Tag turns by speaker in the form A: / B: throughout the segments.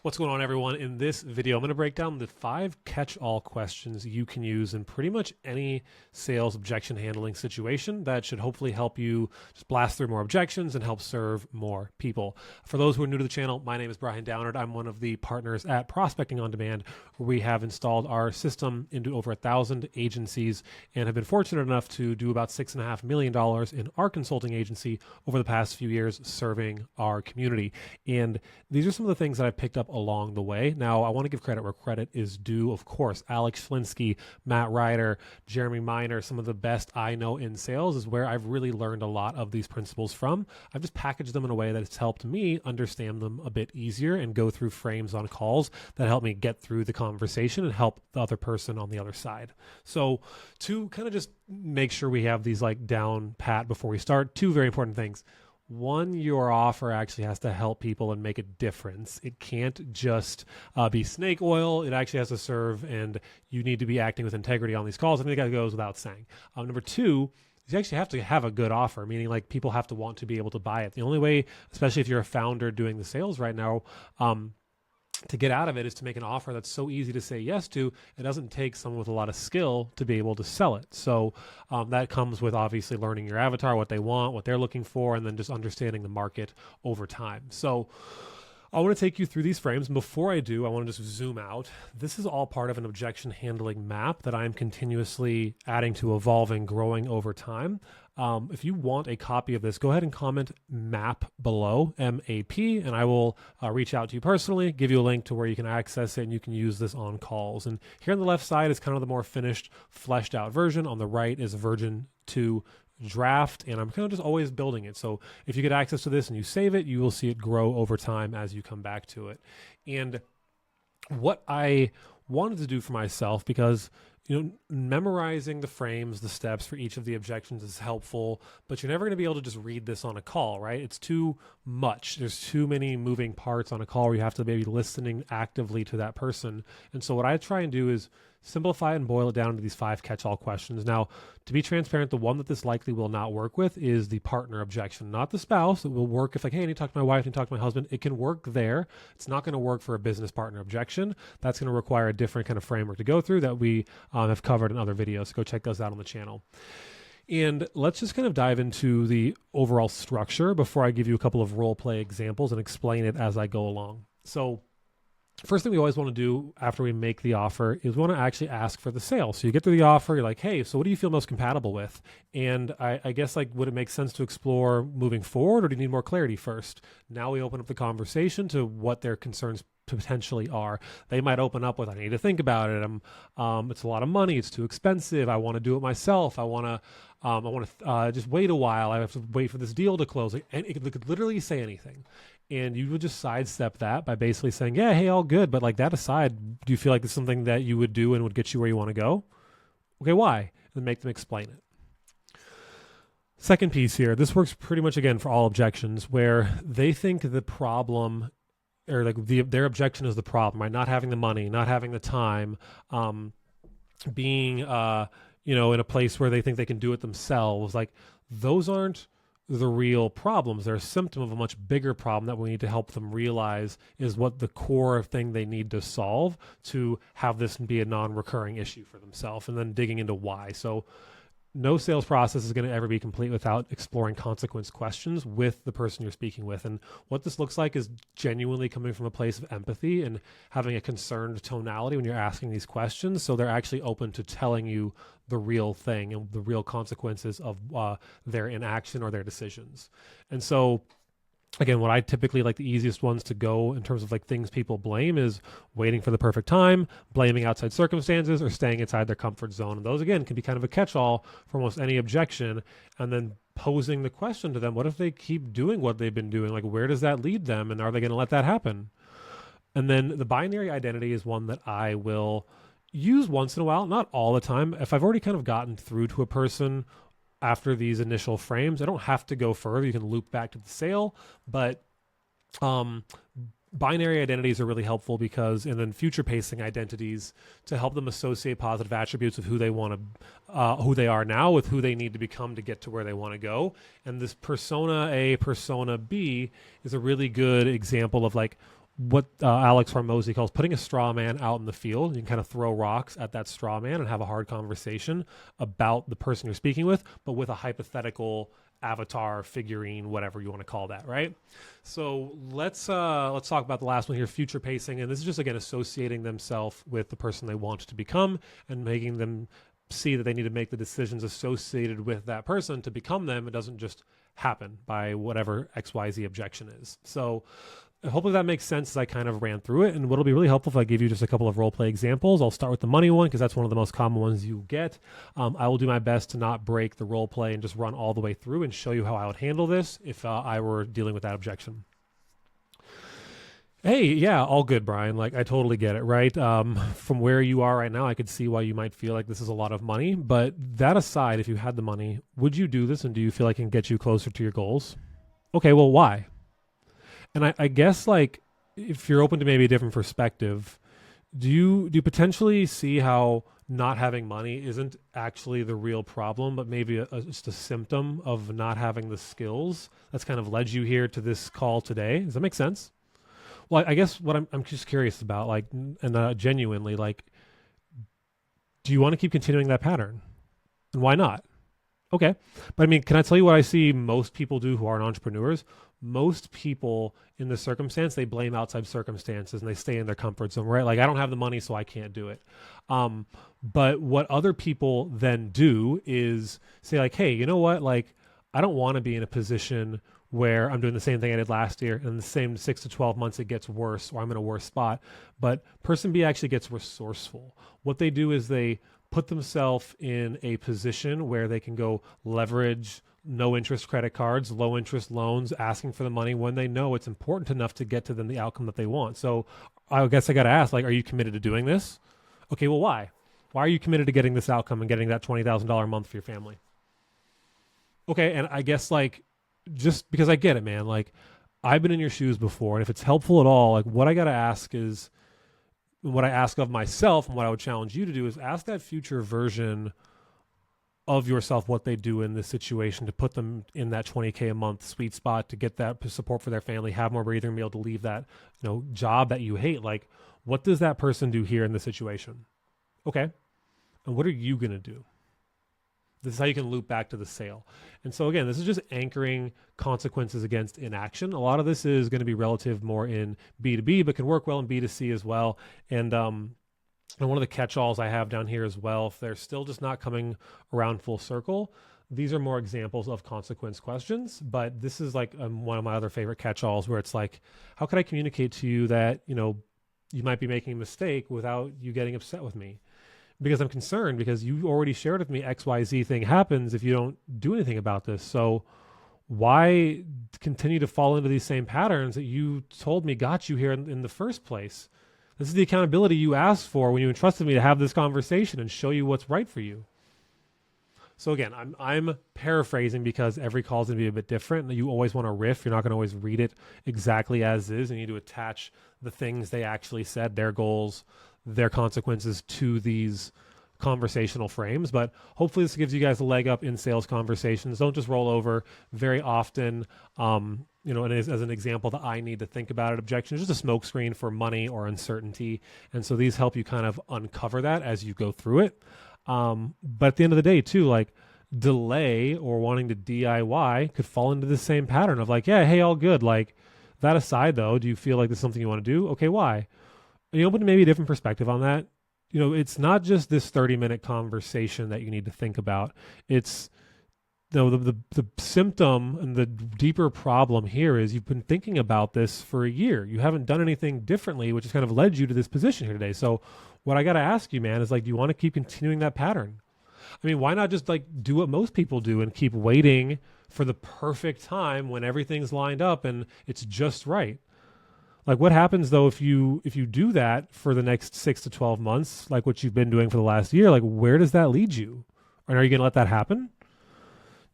A: What's going on, everyone? In this video, I'm going to break down the 5 catch-all questions you can use in pretty much any sales objection handling situation that should hopefully help you just blast through more objections and help serve more people. For those who are new to the channel, my name is Brian Downard. I'm one of the partners at Prospecting on Demand, where we have installed our system into over 1,000 agencies and have been fortunate enough to do about $6.5 million in our consulting agency over the past few years serving our community. And these are some of the things that I've picked up along the way. Now, I want to give credit where credit is due. Of course, Alex Flinsky, Matt Ryder, Jeremy Miner, some of the best I know in sales is where I've really learned a lot of these principles from. I've just packaged them in a way that it's helped me understand them a bit easier and go through frames on calls that help me get through the conversation and help the other person on the other side. So to kind of just make sure we have these like down pat before we start, 2 very important things. One, your offer actually has to help people and make a difference. It can't just be snake oil. It actually has to serve, and you need to be acting with integrity on these calls. I think that goes without saying. Number 2, you actually have to have a good offer, meaning like people have to want to be able to buy it. The only way, especially if you're a founder doing the sales right now, to get out of it is to make an offer that's so easy to say yes to. It doesn't take someone with a lot of skill to be able to sell it. So that comes with obviously learning your avatar, what they want, what they're looking for, and then just understanding the market over time. So I want to take you through these frames. And before I do, I want to just zoom out. This is all part of an objection handling map that I'm continuously adding to, evolving, growing over time. If you want a copy of this, go ahead and comment MAP below, M-A-P, and I will reach out to you personally, give you a link to where you can access it and you can use this on calls. And here on the left side is kind of the more finished, fleshed out version. On the right is version 2 draft, and I'm kind of just always building it. So if you get access to this and you save it, you will see it grow over time as you come back to it. And what I wanted to do for myself, because memorizing the frames, the steps for each of the objections is helpful, but you're never going to be able to just read this on a call, right? It's too much. There's too many moving parts on a call where you have to be listening actively to that person. And so what I try and do is simplify it and boil it down to these 5 catch-all questions. Now, to be transparent, the one that this likely will not work with is the partner objection, not the spouse. It will work if like, hey, I need to talk to my wife, I need to talk to my husband. It can work there. It's not going to work for a business partner objection. That's going to require a different kind of framework to go through that we have covered in other videos. So go check those out on the channel. And let's just kind of dive into the overall structure before I give you a couple of role play examples and explain it as I go along. So first thing we always want to do after we make the offer is we want to actually ask for the sale. So you get through the offer, you're like, hey, so what do you feel most compatible with? And I guess like, would it make sense to explore moving forward, or do you need more clarity first? Now we open up the conversation to what their concerns potentially are. They might open up with, I need to think about it. It's a lot of money. It's too expensive. I want to do it myself. I want to just wait a while. I have to wait for this deal to close. And it could literally say anything. And you would just sidestep that by basically saying, yeah, hey, all good. But like that aside, do you feel like it's something that you would do and would get you where you want to go? Okay, why? And then make them explain it. Second piece here, this works pretty much again for all objections where they think the problem or like their objection is the problem, right? Not having the money, not having the time, being, in a place where they think they can do it themselves. Like those aren't the real problems. They're a symptom of a much bigger problem that we need to help them realize is what the core thing they need to solve to have this be a non-recurring issue for themselves, and then digging into why. So no sales process is going to ever be complete without exploring consequence questions with the person you're speaking with. And what this looks like is genuinely coming from a place of empathy and having a concerned tonality when you're asking these questions. So they're actually open to telling you the real thing and the real consequences of their inaction or their decisions. And so again, what I typically like the easiest ones to go in terms of like things people blame is waiting for the perfect time, blaming outside circumstances, or staying inside their comfort zone. And those, again, can be kind of a catch-all for almost any objection. And then posing the question to them, what if they keep doing what they've been doing? Like, where does that lead them? And are they going to let that happen? And then the binary identity is one that I will use once in a while, not all the time. If I've already kind of gotten through to a person after these initial frames, I don't have to go further. You can loop back to the sale, but binary identities are really helpful because, and then future pacing identities to help them associate positive attributes of who they want to, who they are now with who they need to become to get to where they want to go. And this persona A, persona B is a really good example of like, what Alex Hormozy calls putting a straw man out in the field. You can kind of throw rocks at that straw man and have a hard conversation about the person you're speaking with, but with a hypothetical avatar, figurine, whatever you want to call that, right? So let's talk about the last one here, future pacing. And this is just, again, associating themselves with the person they want to become and making them see that they need to make the decisions associated with that person to become them. It doesn't just happen by whatever XYZ objection is. So hopefully that makes sense as I kind of ran through it. And what'll be really helpful if I give you just a couple of role play examples. I'll start with the money one because that's one of the most common ones you get. I will do my best to not break the role play and just run all the way through and show you how I would handle this if I were dealing with that objection. Hey, yeah, all good, Brian. Like, I totally get it, right? From where you are right now, I could see why you might feel like this is a lot of money. But that aside, if you had the money, would you do this? And do you feel like it can get you closer to your goals? Okay, well, why? And I guess, like, if you're open to maybe a different perspective, do you potentially see how not having money isn't actually the real problem, but maybe just a symptom of not having the skills that's kind of led you here to this call today? Does that make sense? Well, I guess what I'm just curious about, like, and genuinely, like, do you want to keep continuing that pattern? And why not? Okay. But I mean, can I tell you what I see most people do who aren't entrepreneurs? Most people in this circumstance, they blame outside circumstances and they stay in their comfort zone, right? Like, I don't have the money, so I can't do it. But what other people then do is say, like, hey, you know what? Like, I don't want to be in a position where I'm doing the same thing I did last year, and in the same 6 to 12 months, it gets worse, or I'm in a worse spot. But person B actually gets resourceful. What they do is they put themselves in a position where they can go leverage no interest credit cards, low interest loans, asking for the money when they know it's important enough to get to them the outcome that they want. So I guess I got to ask, like, are you committed to doing this? Okay, well, why? Why are you committed to getting this outcome and getting that $20,000 a month for your family? Okay, and I guess, like, just because I get it, man, like, I've been in your shoes before, and if it's helpful at all, like, what I got to ask is, what I ask of myself and what I would challenge you to do is ask that future version of yourself what they do in this situation to put them in that $20K a month sweet spot to get that support for their family, have more breathing room, be able to leave that, you know, job that you hate. Like, what does that person do here in this situation? Okay. And what are you going to do? This is how you can loop back to the sale. And so again, this is just anchoring consequences against inaction. A lot of this is going to be relative more in B2B, but can work well in B2C as well. And one of the catch-alls I have down here as well, if they're still just not coming around full circle, these are more examples of consequence questions. But this is like one of my other favorite catch-alls where it's like, how can I communicate to you that, you know, you might be making a mistake without you getting upset with me? Because I'm concerned because you already shared with me XYZ thing happens if you don't do anything about this. So why continue to fall into these same patterns that you told me got you here in the first place? This is the accountability you asked for when you entrusted me to have this conversation and show you what's right for you. So again, I'm paraphrasing because every call is going to be a bit different. You always want to riff. You're not going to always read it exactly as is. You need to attach the things they actually said, their goals, their consequences to these conversational frames. But hopefully this gives you guys a leg up in sales conversations. Don't just roll over. Very often, you know, and as an example that I need to think about an objection is just a smokescreen for money or uncertainty. And so these help you kind of uncover that as you go through it. But at the end of the day too, like, delay or wanting to DIY could fall into the same pattern of like, yeah, hey, all good. Like, that aside though, do you feel like this is something you want to do? Okay, why? Are you open to maybe a different perspective on that? You know, it's not just this 30-minute conversation that you need to think about. It's, you know, the symptom and the deeper problem here is you've been thinking about this for a year. You haven't done anything differently, which has kind of led you to this position here today. So what I got to ask you, man, is like, do you want to keep continuing that pattern? I mean, why not just like do what most people do and keep waiting for the perfect time when everything's lined up and it's just right? Like, what happens though if you do that for the next 6 to 12 months, like what you've been doing for the last year? Like, where does that lead you? And are you going to let that happen?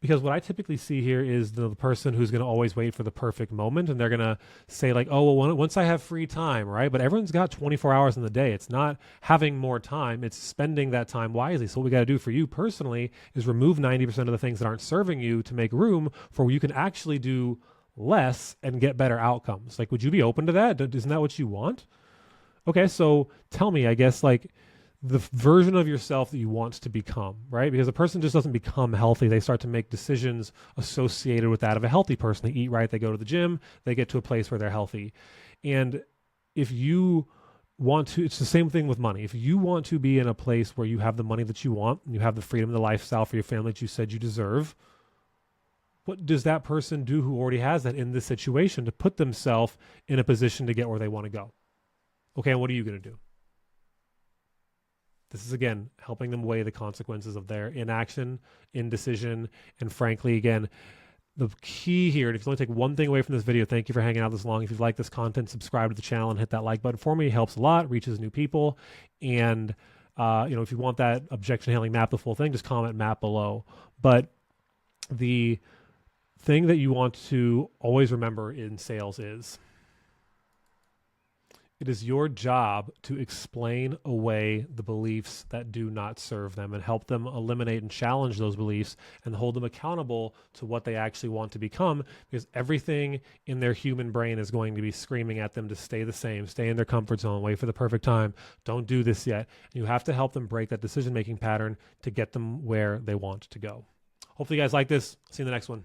A: Because what I typically see here is the person who's going to always wait for the perfect moment, and they're going to say like, oh, well, once I have free time, right? But everyone's got 24 hours in the day. It's not having more time. It's spending that time wisely. So what we got to do for you personally is remove 90% of the things that aren't serving you to make room for where you can actually do less and get better outcomes. Like, would you be open to that? Isn't that what you want? Okay, so tell me, I guess, like the version of yourself that you want to become, right? Because a person just doesn't become healthy. They start to make decisions associated with that of a healthy person. They eat right, they go to the gym, they get to a place where they're healthy. And if you want to, it's the same thing with money. If you want to be in a place where you have the money that you want, and you have the freedom and the lifestyle for your family that you said you deserve, what does that person do who already has that in this situation to put themselves in a position to get where they want to go? Okay, and what are you going to do? This is, again, helping them weigh the consequences of their inaction, indecision, and frankly, again, the key here, and if you only take one thing away from this video, thank you for hanging out this long. If you've liked this content, subscribe to the channel and hit that like button for me. It helps a lot, reaches new people. And, if you want that objection handling map, the full thing, just comment map below. But the thing that you want to always remember in sales is it is your job to explain away the beliefs that do not serve them and help them eliminate and challenge those beliefs and hold them accountable to what they actually want to become, because everything in their human brain is going to be screaming at them to stay the same, stay in their comfort zone, wait for the perfect time, don't do this yet. And you have to help them break that decision-making pattern to get them where they want to go. Hopefully you guys like this. See you in the next one.